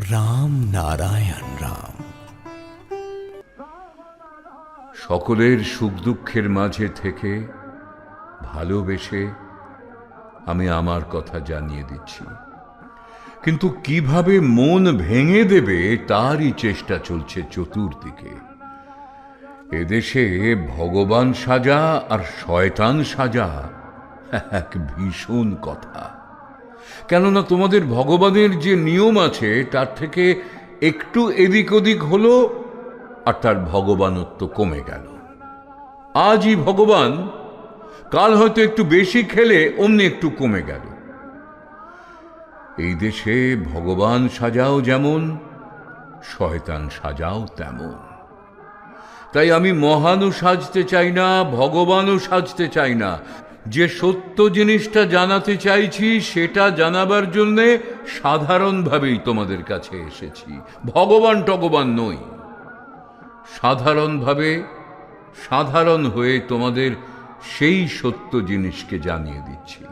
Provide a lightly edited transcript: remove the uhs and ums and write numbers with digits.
রাম নারায়ণ রাম। সকলের সুখ দুঃখের মাঝে থেকে ভালোবেসে আমি আমার কথা জানিয়ে দিচ্ছি, কিন্তু কিভাবে মন ভেঙে দেবে তারই চেষ্টা চলছে চতুর্দিকে। এদেশে ভগবান সাজা আর শয়তান সাজা এক ভীষণ কথা। কেননা তোমাদের ভগবানের যে নিয়ম আছে তার থেকে একটু এদিক ওদিক হলো আর তার ভগবানত্ব কমে গেল। আজই ভগবান, কাল হয়তো একটু বেশি খেলে অমনি একটু কমে গেল। এই দেশে ভগবান সাজাও যেমন, শয়তান সাজাও তেমন। তাই আমি মহানও সাজতে চাই না, ভগবানও সাজতে চাই না। যে সত্য জিনিসটা জানাতে চাইছি সেটা জানাবার জন্যে সাধারণভাবেই তোমাদের কাছে এসেছি। ভগবান টগবান নই, সাধারণভাবে সাধারণ হয়ে তোমাদের সেই সত্য জিনিসকে জানিয়ে দিচ্ছি।